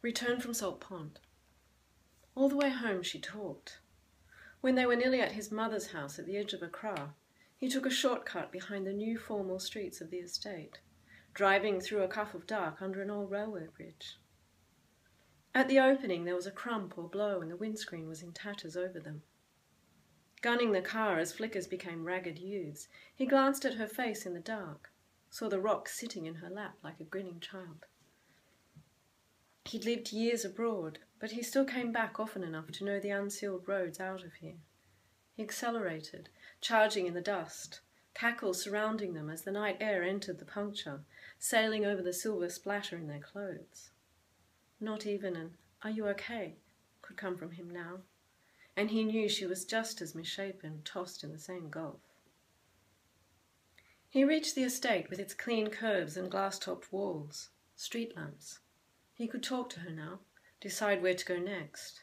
Return from Salt Pond. All the way home she talked. When they were nearly at his mother's house at the edge of a kraal, he took a shortcut behind the new formal streets of the estate, driving through a cuff of dark under an old railway bridge. At the opening there was a crump or blow and the windscreen was in tatters over them. Gunning the car as flickers became ragged hues, he glanced at her face in the dark, saw the rock sitting in her lap like a grinning child. He'd lived years abroad, but he still came back often enough to know the unsealed roads out of here. He accelerated, charging in the dust, cackles surrounding them as the night air entered the puncture, sailing over the silver splatter in their clothes. Not even an "Are you okay?" could come from him now, and he knew she was just as misshapen, tossed in the same gulf. He reached the estate with its clean curbs and glass-topped walls, street lamps. He could talk to her now, decide where to go next.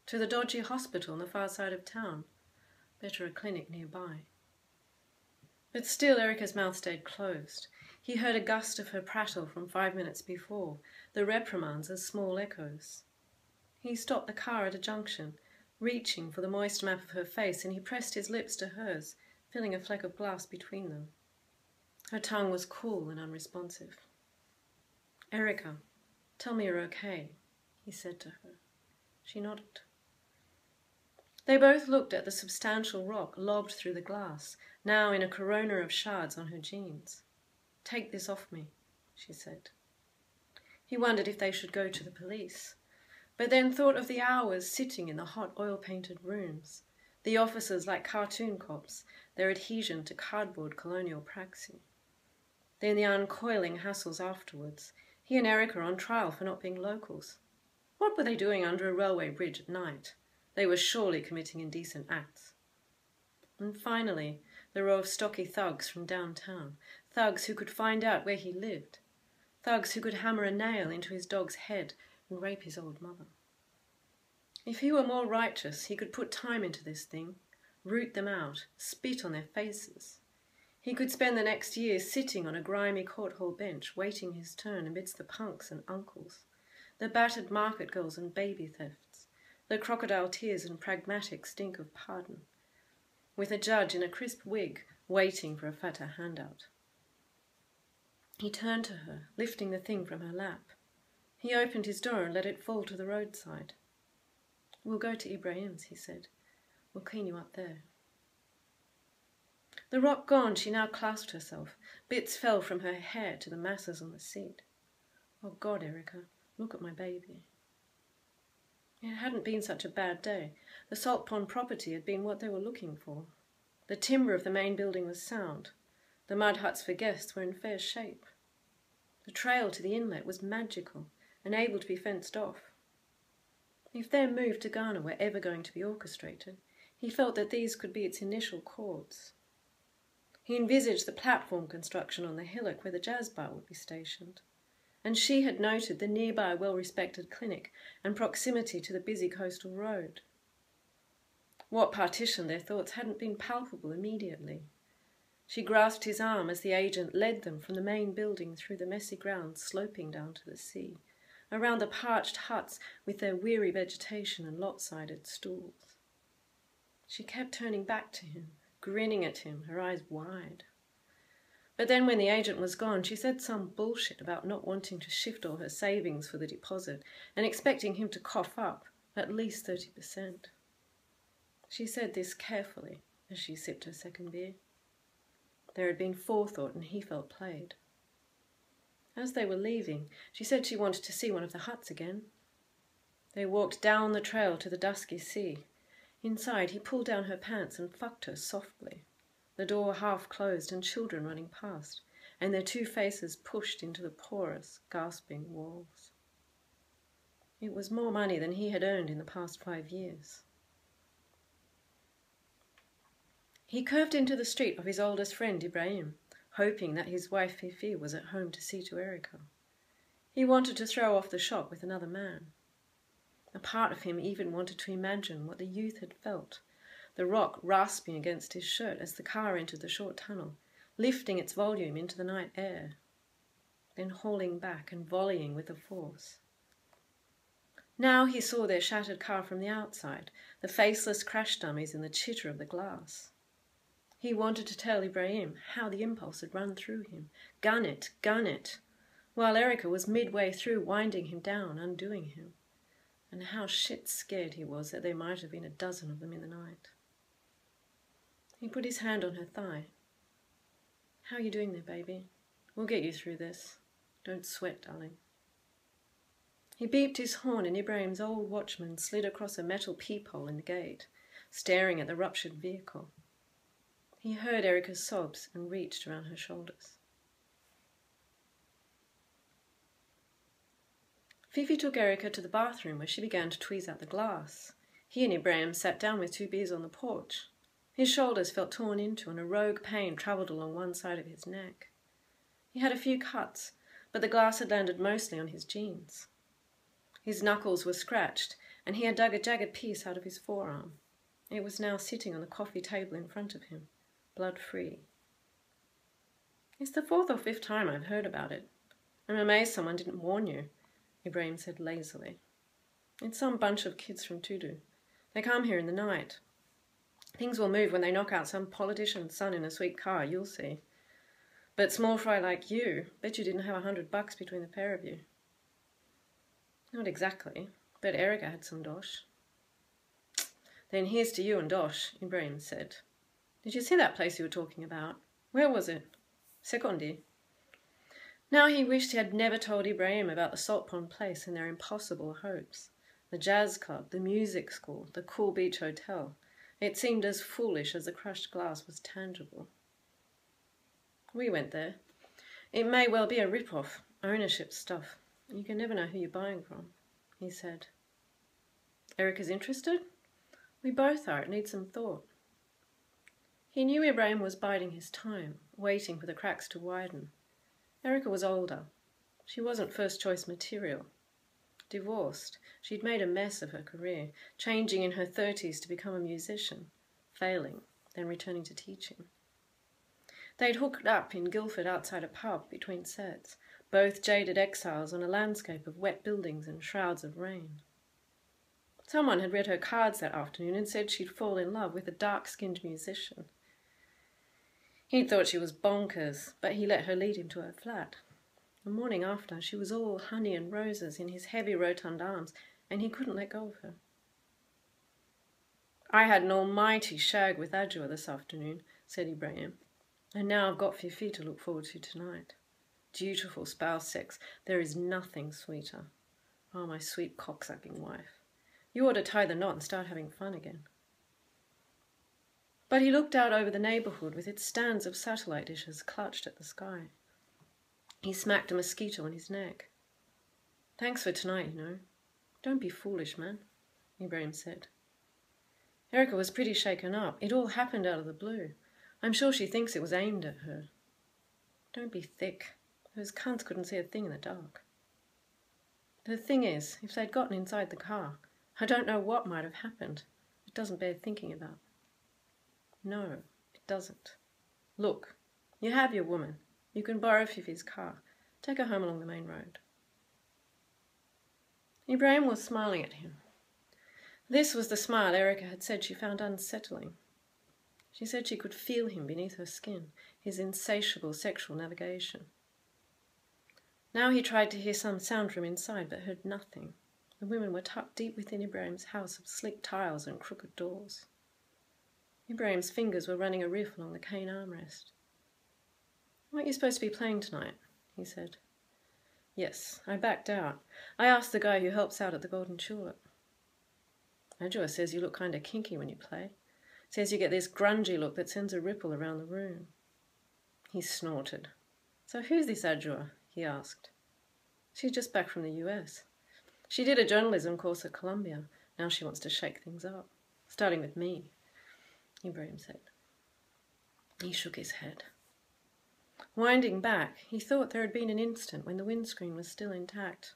To the dodgy hospital on the far side of town. Better a clinic nearby. But still Erica's mouth stayed closed. He heard a gust of her prattle from 5 minutes before, the reprimands as small echoes. He stopped the car at a junction, reaching for the moist map of her face, and he pressed his lips to hers, filling a fleck of glass between them. Her tongue was cool and unresponsive. "Erica, tell me you're okay," he said to her. She nodded. They both looked at the substantial rock lobbed through the glass, now in a corona of shards on her jeans. "Take this off me," she said. He wondered if they should go to the police, but then thought of the hours sitting in the hot oil-painted rooms, the officers like cartoon cops, their adhesion to cardboard colonial praxis. Then the uncoiling hassles afterwards, he and Erica on trial for not being locals. What were they doing under a railway bridge at night? They were surely committing indecent acts. And finally, the row of stocky thugs from downtown, thugs who could find out where he lived, thugs who could hammer a nail into his dog's head and rape his old mother. If he were more righteous, he could put time into this thing, root them out, spit on their faces. He could spend the next year sitting on a grimy court hall bench, waiting his turn amidst the punks and uncles, the battered market girls and baby thefts, the crocodile tears and pragmatic stink of pardon, with a judge in a crisp wig waiting for a fatter handout. He turned to her, lifting the thing from her lap. He opened his door and let it fall to the roadside. "We'll go to Ibrahim's," he said. "We'll clean you up there." The rock gone, she now clasped herself. Bits fell from her hair to the masses on the seat. "Oh God, Erica, look at my baby." It hadn't been such a bad day. The Salt Pond property had been what they were looking for. The timber of the main building was sound. The mud huts for guests were in fair shape. The trail to the inlet was magical and able to be fenced off. If their move to Ghana were ever going to be orchestrated, he felt that these could be its initial chords. He envisaged the platform construction on the hillock where the jazz bar would be stationed, and she had noted the nearby well-respected clinic and proximity to the busy coastal road. What partitioned their thoughts hadn't been palpable immediately. She grasped his arm as the agent led them from the main building through the messy grounds sloping down to the sea, around the parched huts with their weary vegetation and lopsided stools. She kept turning back to him, grinning at him, her eyes wide. But then when the agent was gone, she said some bullshit about not wanting to shift all her savings for the deposit and expecting him to cough up at least 30%. She said this carefully as she sipped her second beer. There had been forethought and he felt played. As they were leaving, she said she wanted to see one of the huts again. They walked down the trail to the dusky sea. Inside, he pulled down her pants and fucked her softly, the door half closed and children running past, and their two faces pushed into the porous, gasping walls. It was more money than he had earned in the past 5 years. He curved into the street of his oldest friend, Ibrahim, hoping that his wife Fifi was at home to see to Erica. He wanted to throw off the shock with another man. A part of him even wanted to imagine what the youth had felt, the rock rasping against his shirt as the car entered the short tunnel, lifting its volume into the night air, then hauling back and volleying with a force. Now he saw their shattered car from the outside, the faceless crash dummies and the chitter of the glass. He wanted to tell Ibrahim how the impulse had run through him. Gun it, while Erica was midway through winding him down, undoing him. And how shit scared he was that there might have been a dozen of them in the night. He put his hand on her thigh. How are you doing there, baby? We'll get you through this. Don't sweat, darling. He beeped his horn and Ibrahim's old watchman slid across a metal peephole in the gate, staring at the ruptured vehicle. He heard Erica's sobs and reached around her shoulders. Fifi took Erica to the bathroom where she began to tweeze out the glass. He and Ibrahim sat down with 2 beers on the porch. His shoulders felt torn into and a rogue pain travelled along one side of his neck. He had a few cuts, but the glass had landed mostly on his jeans. His knuckles were scratched, and he had dug a jagged piece out of his forearm. It was now sitting on the coffee table in front of him, blood-free. It's the 4th or 5th time I've heard about it. I'm amazed someone didn't warn you, Ibrahim said lazily. It's some bunch of kids from Tudu. They come here in the night. Things will move when they knock out some politician's son in a sweet car, you'll see. But small fry like you, bet you didn't have $100 between the pair of you. Not exactly, but Erica had some dosh. Then here's to you and dosh, Ibrahim said. Did you see that place you were talking about? Where was it? Sekondi. Now he wished he had never told Ibrahim about the Salt Pond place and their impossible hopes. The jazz club, the music school, the cool beach hotel. It seemed as foolish as the crushed glass was tangible. We went there. It may well be a rip-off, ownership stuff. You can never know who you're buying from, he said. Erica's interested? We both are. It needs some thought. He knew Ibrahim was biding his time, waiting for the cracks to widen. Erica was older. She wasn't first-choice material. Divorced, she'd made a mess of her career, changing in her 30s to become a musician, failing, then returning to teaching. They'd hooked up in Guildford outside a pub between sets, both jaded exiles on a landscape of wet buildings and shrouds of rain. Someone had read her cards that afternoon and said she'd fall in love with a dark-skinned musician. He'd thought she was bonkers, but he let her lead him to her flat. The morning after, she was all honey and roses in his heavy rotund arms, and he couldn't let go of her. I had an almighty shag with Adjua this afternoon, said Ibrahim, and now I've got Fifi to look forward to tonight. Dutiful spouse sex, there is nothing sweeter. Oh, my sweet cocksucking wife. You ought to tie the knot and start having fun again. But he looked out over the neighbourhood with its stands of satellite dishes clutched at the sky. He smacked a mosquito on his neck. Thanks for tonight, you know. Don't be foolish, man, Ibrahim said. Erica was pretty shaken up. It all happened out of the blue. I'm sure she thinks it was aimed at her. Don't be thick. Those cunts couldn't see a thing in the dark. The thing is, if they'd gotten inside the car, I don't know what might have happened. It doesn't bear thinking about. No, it doesn't. Look, you have your woman. You can borrow Fifi's car. Take her home along the main road. Ibrahim was smiling at him. This was the smile Erica had said she found unsettling. She said she could feel him beneath her skin, his insatiable sexual navigation. Now he tried to hear some sound from inside, but heard nothing. The women were tucked deep within Ibrahim's house of slick tiles and crooked doors. Ibrahim's fingers were running a riff along the cane armrest. Aren't you supposed to be playing tonight? He said. Yes, I backed out. I asked the guy who helps out at the Golden Tulip. Adjua says you look kind of kinky when you play. Says you get this grungy look that sends a ripple around the room. He snorted. So who's this Adjua? He asked. She's just back from the US. She did a journalism course at Columbia. Now she wants to shake things up. Starting with me, Ibrahim said. He shook his head. Winding back, he thought there had been an instant when the windscreen was still intact,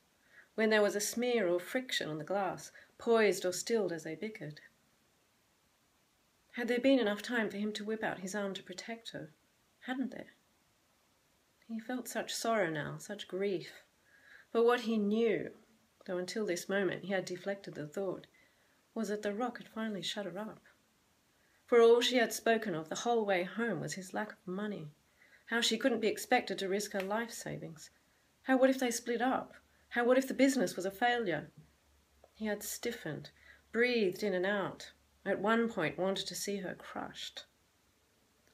when there was a smear or friction on the glass, poised or stilled as they bickered. Had there been enough time for him to whip out his arm to protect her? Hadn't there? He felt such sorrow now, such grief, for what he knew, though until this moment he had deflected the thought, was that the rock had finally shut her up. For all she had spoken of the whole way home was his lack of money, how she couldn't be expected to risk her life savings. How what if they split up? How what if the business was a failure? He had stiffened, breathed in and out, at one point wanted to see her crushed.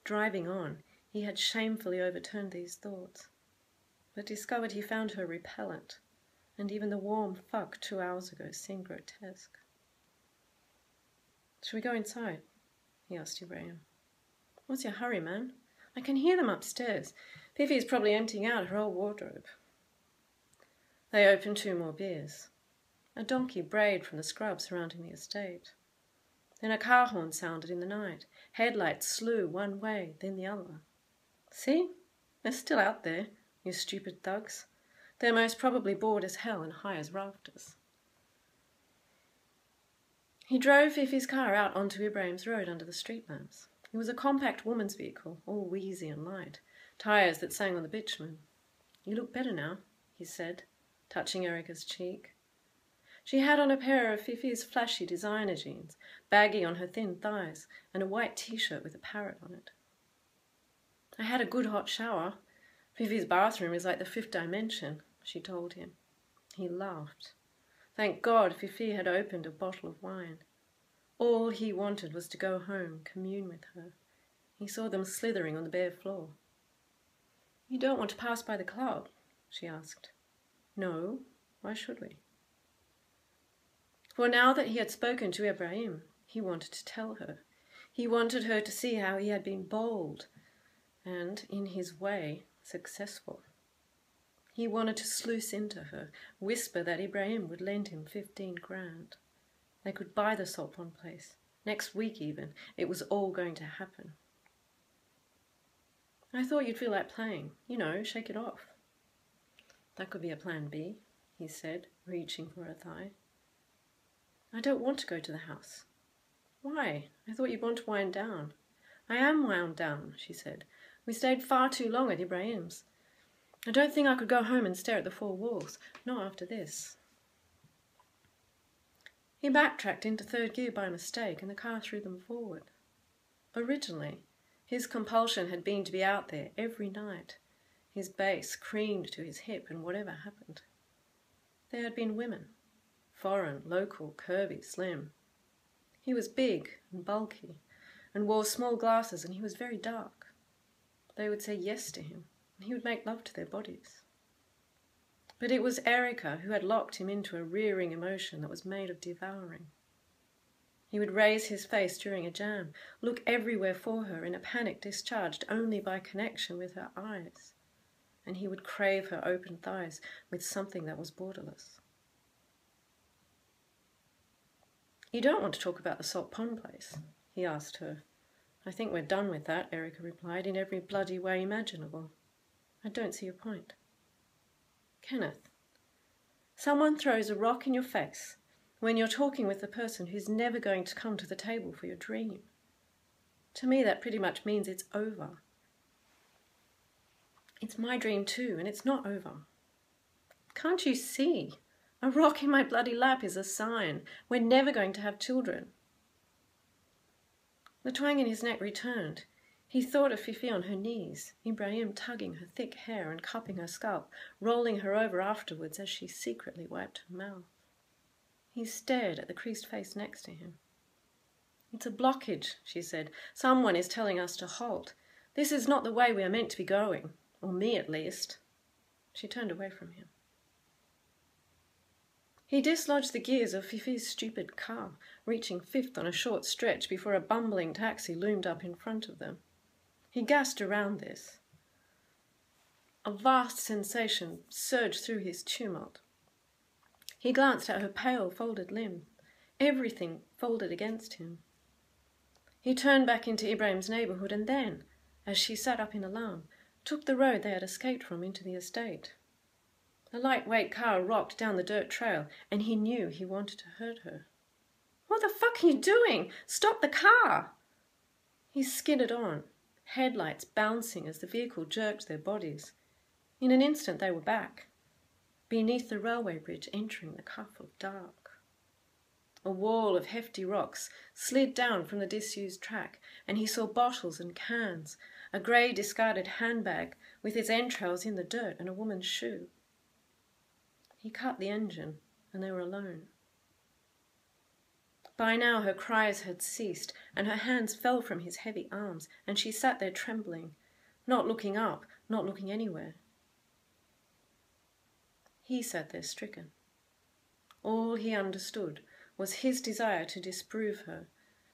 Driving on, he had shamefully overturned these thoughts, but discovered he found her repellent, and even the warm fuck 2 hours ago seemed grotesque. "Shall we go inside?" he asked Ibrahim. "What's your hurry, man? I can hear them upstairs. Fifi's probably emptying out her old wardrobe." They opened 2 more beers. A donkey brayed from the scrub surrounding the estate. Then a car horn sounded in the night. Headlights slew one way, then the other. "See? They're still out there, you stupid thugs. They're most probably bored as hell and high as rafters." He drove Fifi's car out onto Ibrahim's road under the street lamps. It was a compact woman's vehicle, all wheezy and light, tyres that sang on the bitumen. "You look better now," he said, touching Erica's cheek. She had on a pair of Fifi's flashy designer jeans, baggy on her thin thighs, and a white t-shirt with a parrot on it. "I had a good hot shower. Fifi's bathroom is like the 5th dimension," she told him. He laughed. Thank God Fifi had opened a bottle of wine. All he wanted was to go home, commune with her. He saw them slithering on the bare floor. "You don't want to pass by the club?" she asked. "No. Why should we?" For now that he had spoken to Ibrahim, he wanted to tell her. He wanted her to see how he had been bold and, in his way, successful. He wanted to sluice into her, whisper that Ibrahim would lend him 15 grand. They could buy the salt pond place. Next week even. It was all going to happen. "I thought you'd feel like playing. You know, shake it off." "That could be a plan B," he said, reaching for her thigh. "I don't want to go to the house." "Why? I thought you'd want to wind down." "I am wound down," she said. "We stayed far too long at Ibrahim's. I don't think I could go home and stare at the 4 walls. Not after this." He backtracked into 3rd gear by mistake, and the car threw them forward. Originally, his compulsion had been to be out there every night, his bass creamed to his hip, and whatever happened. There had been women. Foreign, local, curvy, slim. He was big and bulky, and wore small glasses, and he was very dark. They would say yes to him, and he would make love to their bodies. But it was Erica who had locked him into a rearing emotion that was made of devouring. He would raise his face during a jam, look everywhere for her in a panic discharged only by connection with her eyes, and he would crave her open thighs with something that was borderless. "You don't want to talk about the salt pond place?" he asked her. "I think we're done with that," Erica replied, "in every bloody way imaginable. I don't see your point." "Kenneth, someone throws a rock in your face when you're talking with the person who's never going to come to the table for your dream. To me, that pretty much means it's over. It's my dream too, and it's not over. Can't you see? A rock in my bloody lap is a sign. We're never going to have children." The twang in his neck returned. He thought of Fifi on her knees, Ibrahim tugging her thick hair and cupping her scalp, rolling her over afterwards as she secretly wiped her mouth. He stared at the creased face next to him. "It's a blockage," she said. "Someone is telling us to halt. This is not the way we are meant to be going, or me at least." She turned away from him. He dislodged the gears of Fifi's stupid car, reaching 5th on a short stretch before a bumbling taxi loomed up in front of them. He gasped around this. A vast sensation surged through his tumult. He glanced at her pale, folded limb, everything folded against him. He turned back into Ibrahim's neighbourhood and then, as she sat up in alarm, took the road they had escaped from into the estate. A lightweight car rocked down the dirt trail, and he knew he wanted to hurt her. "What the fuck are you doing? Stop the car!" He skidded on, headlights bouncing as the vehicle jerked their bodies. In an instant they were back. beneath the railway bridge, entering the cuff of dark. A wall of hefty rocks slid down from the disused track, and he saw bottles and cans, a grey discarded handbag with its entrails in the dirt, and a woman's shoe. He cut the engine, and they were alone. By now her cries had ceased, and her hands fell from his heavy arms, and she sat there trembling, not looking up, not looking anywhere. He sat there stricken. All he understood was his desire to disprove her,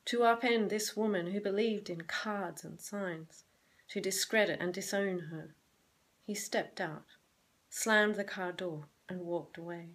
to upend this woman who believed in cards and signs, to discredit and disown her. He stepped out, slammed the car door, and walked away.